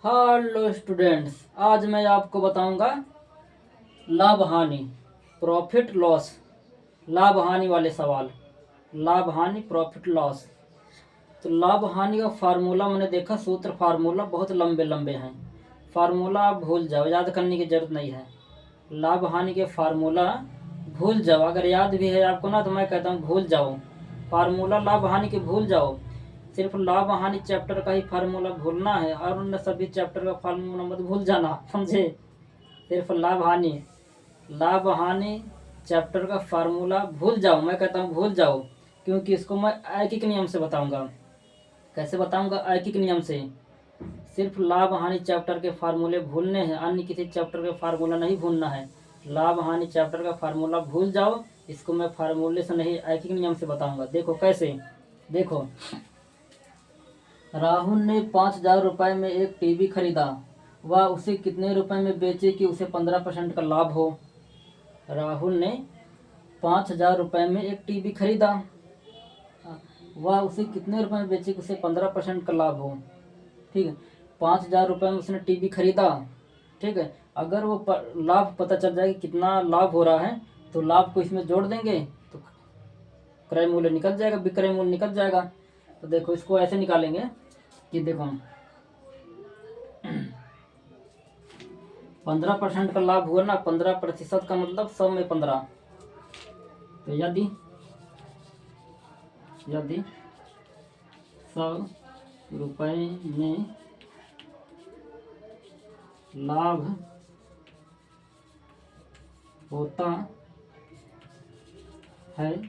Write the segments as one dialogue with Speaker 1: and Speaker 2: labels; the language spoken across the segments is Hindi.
Speaker 1: हेलो स्टूडेंट्स, आज मैं आपको बताऊंगा लाभ हानि, प्रॉफिट लॉस। लाभ हानि वाले सवाल, लाभ हानि प्रॉफिट लॉस। तो लाभ हानि का फार्मूला मैंने देखा, सूत्र फार्मूला बहुत लंबे लंबे हैं। फार्मूला आप भूल जाओ, याद करने की ज़रूरत नहीं है। लाभ हानि के फार्मूला भूल जाओ, अगर याद भी है आपको ना तो मैं कहता हूँ भूल जाओ। फार्मूला लाभ हानि के भूल जाओ, सिर्फ लाभ हानि चैप्टर का ही फार्मूला भूलना है और उन सभी चैप्टर का फार्मूला मत भूल जाना, समझे। सिर्फ लाभ हानि चैप्टर का फार्मूला भूल जाओ, मैं कहता हूँ भूल जाओ, क्योंकि इसको मैं ऐकिक नियम से बताऊंगा। कैसे बताऊंगा? ऐकिक नियम से। सिर्फ लाभ हानि चैप्टर के फार्मूले भूलने हैं, अन्य किसी चैप्टर के फार्मूला नहीं भूलना है। लाभ हानि चैप्टर का फार्मूला भूल जाओ, इसको मैं फार्मूले से नहीं ऐकिक नियम से बताऊंगा। देखो कैसे, देखो। राहुल ने 5,000 रुपये में एक टीवी खरीदा, वह उसे कितने रुपए में बेचे कि उसे 15% का लाभ हो। राहुल ने 5,000 रुपये में एक टीवी खरीदा, वह उसे कितने रुपए में बेचे कि उसे 15% का लाभ हो। ठीक है, 5,000 रुपये में उसने टीवी खरीदा। ठीक है, अगर वो लाभ पता चल जाए कि कितना लाभ हो रहा है तो लाभ को इसमें जोड़ देंगे तो क्रय मूल्य निकल जाएगा, विक्रय मूल्य निकल जाएगा। तो देखो इसको ऐसे निकालेंगे कि देखो 15% का लाभ हुआ ना, 15% का मतलब 100 में 15। तो यदि 100 रुपये में लाभ होता है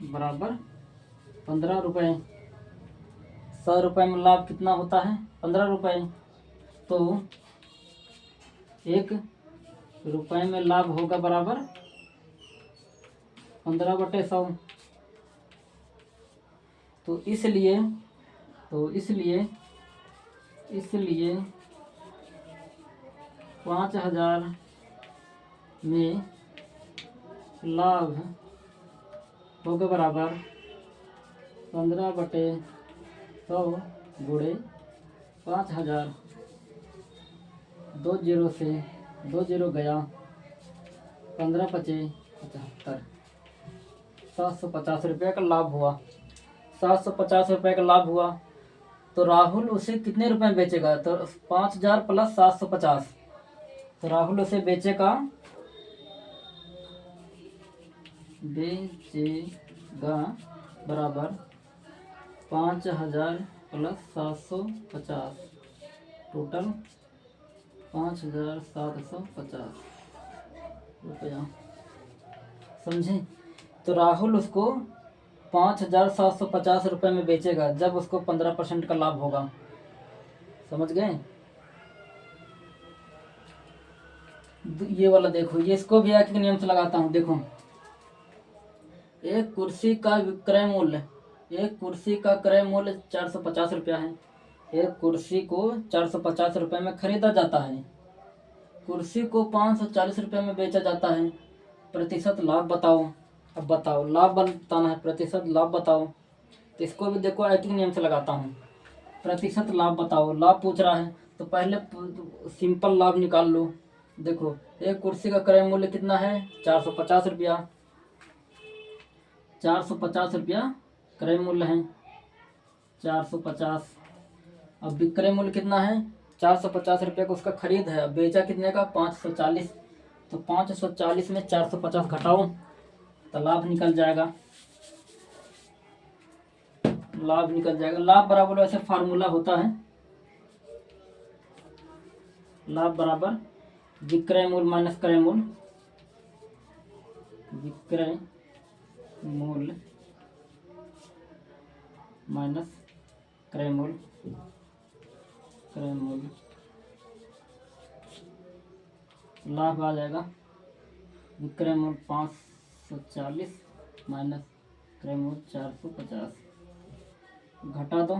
Speaker 1: बराबर 15 रुपये। 100 रुपये में लाभ कितना होता है? 15 रुपये। तो 1 रुपये में लाभ होगा बराबर 15/100। तो इसलिए 5,000 में लाभ होगा बराबर 15/100 गुणे 5,000। 2 जीरो से 2 जीरो गया, 15 पचे 75। 750 रुपये का लाभ हुआ। 750 रुपये का लाभ हुआ तो राहुल उसे कितने रुपए में बेचेगा? तो 5,000 प्लस 750, तो राहुल उसे बेचेगा बराबर 5,000 प्लस 750, टोटल 5,750 रुपया। समझे? तो राहुल उसको 5,750 रुपये में बेचेगा जब उसको 15% का लाभ होगा। समझ गए? ये वाला देखो, ये इसको भी ऐकिक नियम से लगाता हूँ। देखो, एक कुर्सी का क्रय मूल्य 450 रुपया है। एक कुर्सी को 450 रुपये में खरीदा जाता है, कुर्सी को 540 रुपये में बेचा जाता है। प्रतिशत लाभ बताओ। अब बताओ, लाभ बताना है, प्रतिशत लाभ बताओ। तो इसको भी देखो ऐकिक नियम से लगाता हूँ। प्रतिशत लाभ बताओ, लाभ पूछ रहा है तो पहले सिंपल लाभ निकाल लो। देखो, एक कुर्सी का क्रय मूल्य कितना है? 450 रुपया। 450 रुपया क्रय मूल्य है, 450। अब विक्रय मूल्य कितना है? 450 रुपये का उसका खरीद है, बेचा कितने का? 540। तो 540 में 450 घटाओ तो लाभ निकल जाएगा। लाभ बराबर वैसे फार्मूला होता है, लाभ बराबर विक्रय मूल्य माइनस क्रय मूल्य, विक्रय मूल्य माइनस क्रय मूल्य, लाभ आ जाएगा विक्रय मूल्य 540 माइनस क्रय मूल्य 450। घटा दो,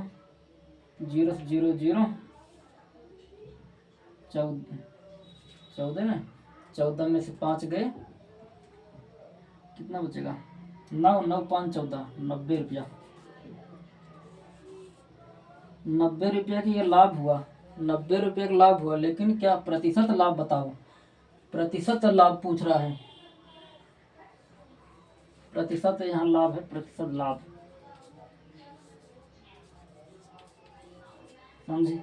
Speaker 1: 0 से 0 0, 14 में 14 में से 5 गए, कितना बचेगा? 9 9 5 14, 90 रुपया। 90 रुपया की ये लाभ हुआ। 90 रुपये का लाभ हुआ, लेकिन क्या प्रतिशत लाभ बताओ। प्रतिशत लाभ पूछ रहा है, प्रतिशत यहाँ लाभ है, प्रतिशत लाभ, समझे।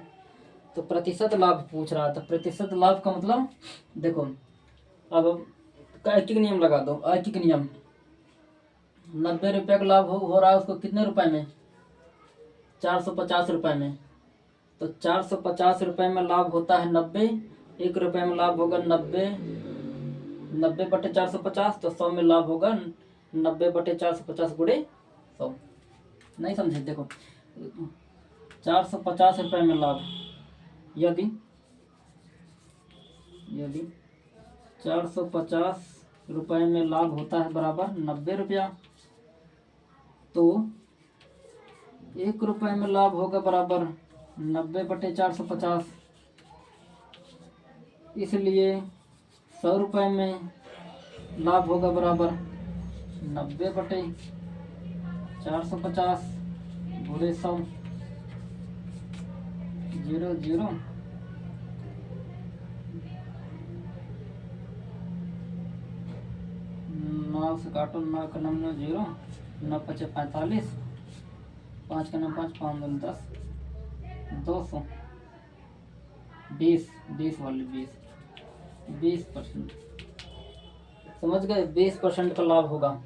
Speaker 1: तो प्रतिशत लाभ पूछ रहा था। प्रतिशत लाभ का मतलब देखो, अब ऐकिक नियम लगा दो। ऐकिक नियम, 90 रुपये का लाभ हो रहा है उसको कितने रुपए में, 450 रुपये में। तो 450 रुपये में लाभ होता है 90, 1 रुपये में लाभ होगा 90, 90/450, तो 100 में लाभ होगा 90/450 गुणे 100। नहीं समझे, देखो 450 रुपये में लाभ, यदि 450 रुपये में लाभ होता है बराबर 90 रुपया, तो 1 रुपये में लाभ होगा बराबर 90/450। इसलिए 100 रुपये में लाभ होगा बराबर 90/450 गुणे 100, 0 0 9 से काटो, 9 का 9 0, 9 5 45, 5 का 9 5, 5 2 10, 200, 20 वाले 20%, समझ गए। 20% का लाभ होगा।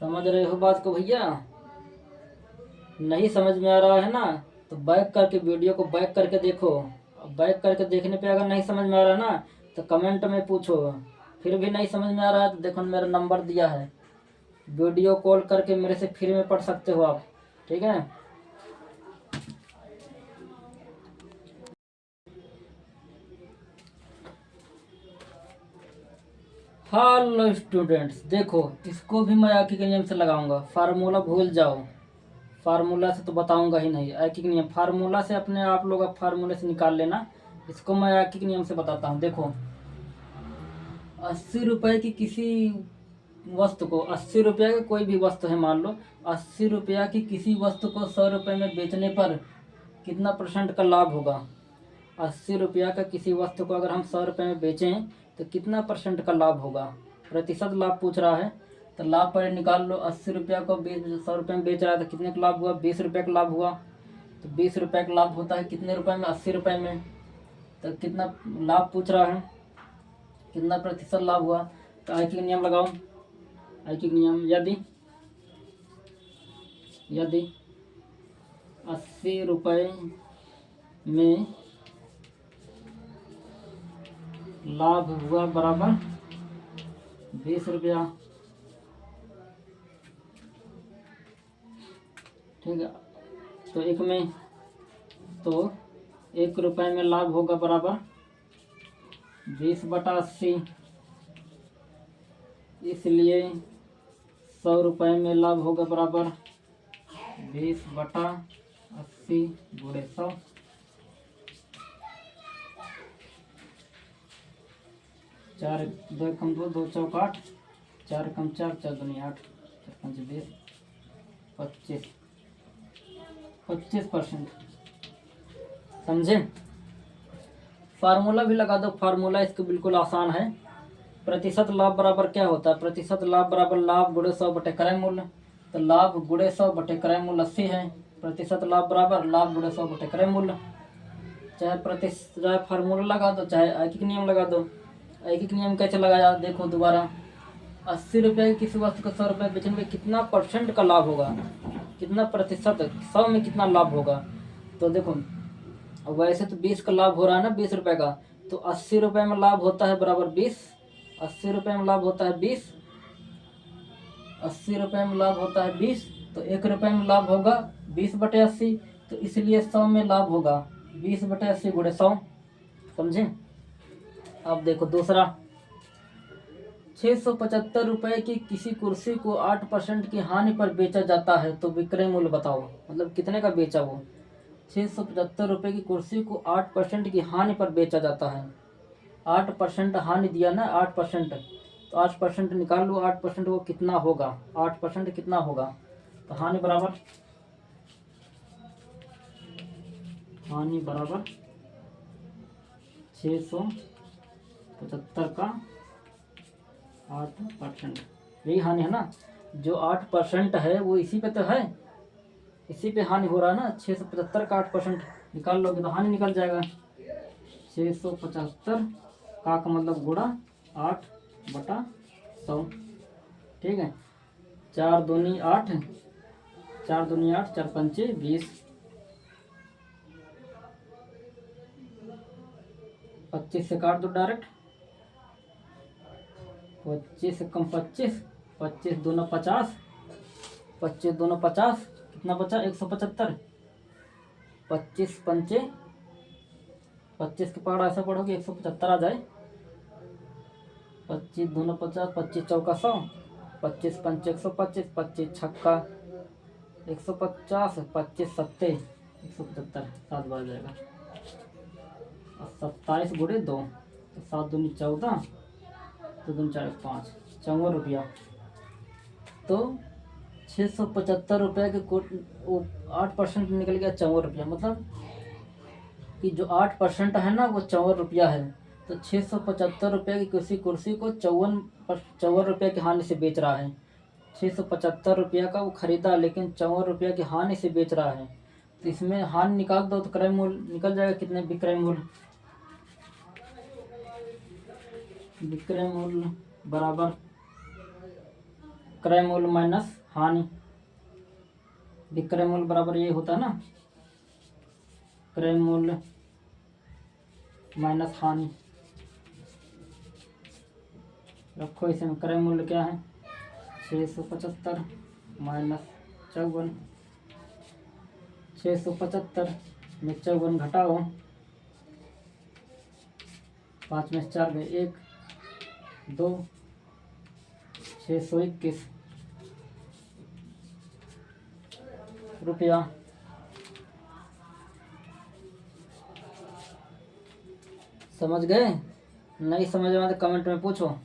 Speaker 1: समझ रहे हो बात को भैया। नहीं समझ में आ रहा है ना, तो बैक करके वीडियो को बैक करके देखो। बैक करके देखने पे अगर नहीं समझ में आ रहा ना, तो कमेंट में पूछो। फिर भी नहीं समझ में आ रहा है तो देखो मेरा नंबर दिया है, वीडियो कॉल करके मेरे से फ्री में पढ़ सकते हो आप, ठीक है। हेलो स्टूडेंट्स, देखो इसको भी मैं ऐकिक नियम से लगाऊंगा। फार्मूला भूल जाओ, फार्मूला से तो बताऊंगा ही नहीं। ऐकिक नियम फार्मूला से अपने आप लोग फार्मूले से निकाल लेना। इसको मैं ऐकिक नियम से बताता हूँ। देखो 80 रुपये की किसी वस्तु को, 80 रुपये की कोई भी वस्तु है, मान लो 80 रुपया की किसी वस्तु को 100 रुपये में बेचने पर कितना % का लाभ होगा। 80 रुपया का किसी वस्तु को अगर हम 100 रुपये में बेचें तो कितना % का लाभ होगा। प्रतिशत लाभ पूछ रहा है, तो लाभ पर निकाल लो। 80 रुपया को 100 रुपये में बेच रहा है तो कितने का लाभ हुआ, 20 रुपये का लाभ हुआ। तो 20 रुपये का लाभ होता है कितने रुपए में, 80 रुपये में। तो कितना लाभ पूछ रहा है, कितना प्रतिशत लाभ हुआ। तो ऐकिक नियम लगाओ। ऐकिक नियम, यदि 80 रुपये में लाभ हुआ बराबर 20 रुपया, ठीक है। तो 1 रुपये में लाभ होगा बराबर 20/80, इसलिए 100 रुपये में लाभ होगा बराबर 20/80 गुणे 100। 4 2 कम 2 2 चौक 8, 4 कम 4 4 दूनी 8, 4 5 20, 25%, समझे। फार्मूला भी लगा दो। फार्मूला इसको बिल्कुल आसान है। प्रतिशत लाभ बराबर क्या होता है, प्रतिशत लाभ बराबर लाभ गुणे 100 बटे क्रय मूल्य। तो लाभ गुणे 100 बटे क्रय मूल्य 80 है। प्रतिशत लाभ बराबर लाभ गुणे 100 बटे क्रय मूल्य। चाहे फार्मूला लगा दो, चाहे ऐकिक नियम लगा दो। ऐकिक नियम कैसे लगाया, देखो दोबारा। 80 रुपये की किसी वस्तु को 100 रुपये बेचने में कितना % का लाभ होगा, कितना प्रतिशत, 100 में कितना लाभ होगा। तो देखो वैसे तो 20 का लाभ हो रहा है ना, 20 रुपये का। तो 80 रुपये में लाभ होता है बराबर 20, 80 रुपये में लाभ होता है 20, 80 रुपये में लाभ होता है 20। तो 1 रुपये में लाभ होगा 20/80, तो इसलिए 100 में लाभ होगा 20/80 गुणे 100, समझे। अब देखो दूसरा, 675 रुपये की किसी कुर्सी को 8% की हानि पर बेचा जाता है, तो विक्रय मूल्य बताओ। मतलब कितने का बेचा वो। 675 रुपये की कुर्सी को 8% की हानि पर बेचा जाता है। 8% हानि दिया ना, 8%, तो 8% निकाल लो। 8% वो कितना होगा, 8% कितना होगा। तो हानि बराबर हानि बराबर 675 का 8%। यही हानि है ना, जो 8% है वो इसी पे तो है, इसी पे हानि हो रहा है ना। 675 का 8% निकाल लोगे तो हानि निकल जाएगा। 675 का मतलब गुणा 8/100। ठीक है, 4 दूनी 8, 4 दूनी 8, 4 पंचे 20, 25 से काट दो डायरेक्ट, 25 से कम 25, 25 दूना 50, 25 दूना 50, कितना बचा 175, 25 पंचे 25 के पहाड़ ऐसा पढ़ोगे 175 आ जाए। 25 दूना 50, 25 चौका 100, 25 पंचे 125, 25 छक्का 150, 25 सत्ते 175, 7 बार जाएगा। और 27 गुणे 2 तो 7 दूनी 14, तो दूनी 4 5, 54 रुपया। तो 675 रुपये के वो 8% निकल गया 54 रुपया। मतलब कि जो 8% है ना वो 54 रुपया है। तो 675 रुपये की किसी कुर्सी को 54 रुपये की हानि से बेच रहा है। 675 रुपया का वो खरीदा, लेकिन 54 रुपया की हानि से बेच रहा है। तो इसमें हानि निकाल दो तो क्रय मूल्य निकल जाएगा। कितने विक्रय मूल्य, विक्रय मूल्य बराबर क्रय मूल्य माइनस हानि। विक्रय मूल्य बराबर ये होता है ना, क्रय मूल्य माइनस हानि। रखो इसमें क्रय मूल्य क्या है, 675 माइनस 54, 675 में 54 घटाओ, 5 में 4 गए 1 2, 621 रुपया। समझ गए? नहीं समझ में आए तो कमेंट में पूछो।